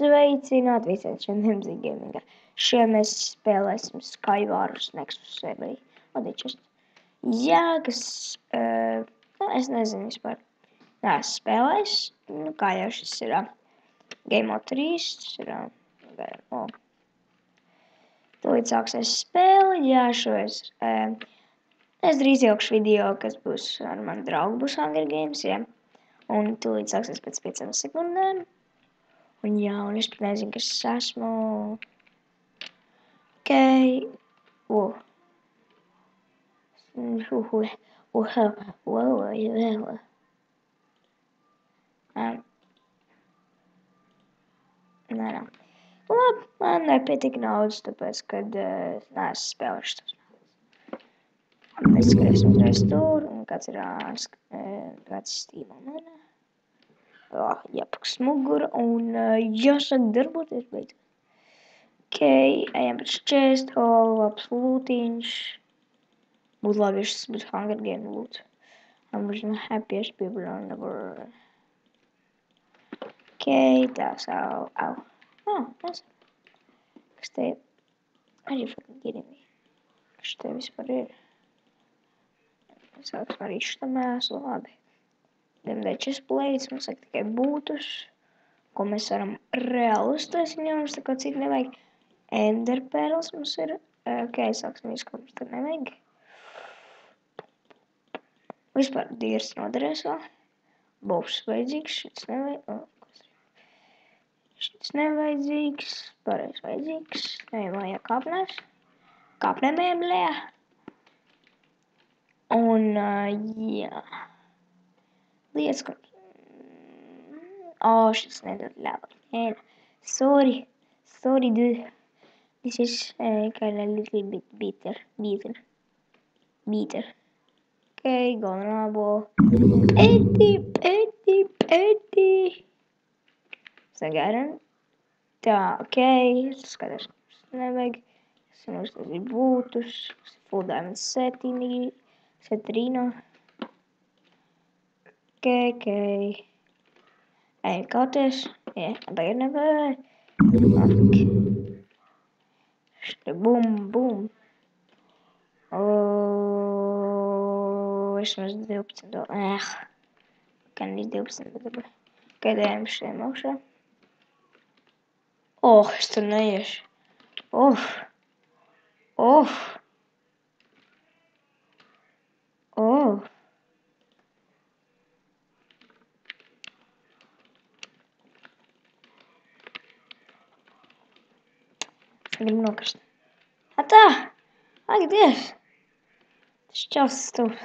Sveicināt visiem šiem gamingā. Šiem mēs spēlēsim Skywars Nexus serverī. Odičus. Jā, kas, es nezinu vispār. Nē, spēlēs, kā jau šis ir Game of 3, tas ir, tūlīt sāksies spēle, jā, šo es drīz ielikšu video, kas būs ar mani draugu, būs Hunger Games, jā. Un tūlīt sāksies pēc 5 sekundēm. Un jā, un es pat nezinu, kas es esmu. Okay. Nē. Labi, man nepietika naudas, tāpēc, kad es neesmu spēlējuši tos naudas. Mēs skrēsim uzreiz tur, un kāds ir Steam, un jāpaks mugura, un jāsāk darboties beidzot. Ok, ejam pēc chest hole, labs lūtiņš. Būtu labi, ja šis būtu Hunger Game loot. I'm the happiest people on the world. Ok, tās, au. Tas. Kas te ir? Are you fucking kidding me? Kas te vispār ir? Sāksim arī štamēs, labi. Demdē chestplates, mums saka tikai būtus, ko mēs varam reāli uztaisīt, jo mums tā kā citu nevajag. Enderpearls mums ir, ok, sāksim visu, ko mums tad nevajag. Vispār dīrs noderēs vēl. Bobs vajadzīgs, šits nevajag. Šits nevajadzīgs, pārējais vajadzīgs. Nevajag kāpnēs. Kāpnēm lē. Un, jā. Lietas, ka... šis nedod level. Sorry, dude. This is kind of a little bit bitter. Okay, golden apple. Eddie. Sagaidām. Tā, ok. Skatās, kas nevajag. Es uztaisīju būtus. Full diamond setrino. Ok. Ejam kauties. Jā, tagad nevajag. Šitā bum. Vismaz 12. Gan līdz 12. Kad ejam šiem augšā. Es tur neiešu. Gribu nokrist. Tā! Ak, Dievs! Tas čels stūps.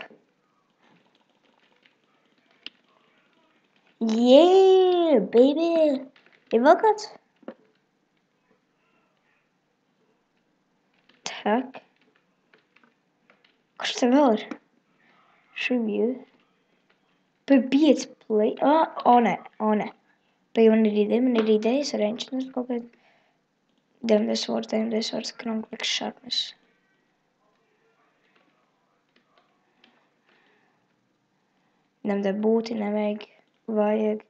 Yeah, baby! Ir vēl kāds? Tak. Kurš te vēl ir? Tribute. P5 play. Nē. Man ir idejas arrangements kaut kādā. Damn this words, conflict sharpness. Damn the būti nevajag. Vajag.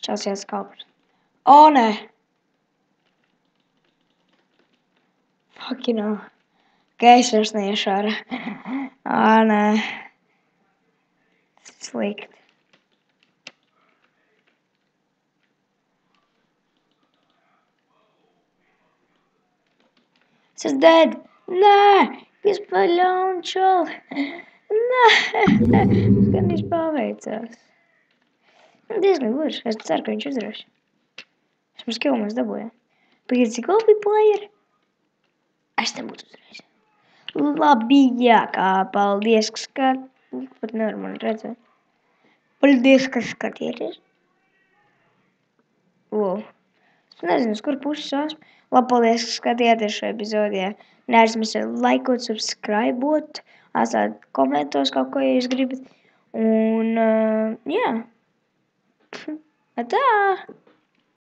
Šķels jāskalpert. Nē! Fucking hell. Es vairs neiešu ārā. Nē. Slikti. Es esmu dead. Nē! Es paļaunu čoli. Nē! Gan viņš paveicās. Diezgan gluži. Es ceru, ka viņš uzvarēs. Es mums kilmēs dabūju. Pagaidu, cik labi player? Es te būtu uzvarējis. Labi, jā, kā paldies, ka pat nevar man redzēt. Paldies, ka skatieties. Es nezinu, uz kur puses esmu. Labi, paldies, ka skatījāties šo epizodi. Neaizmirstiet laikot, subscribot, atstāt komentos kaut ko, ja jūs gribat. Un, jā. Tā!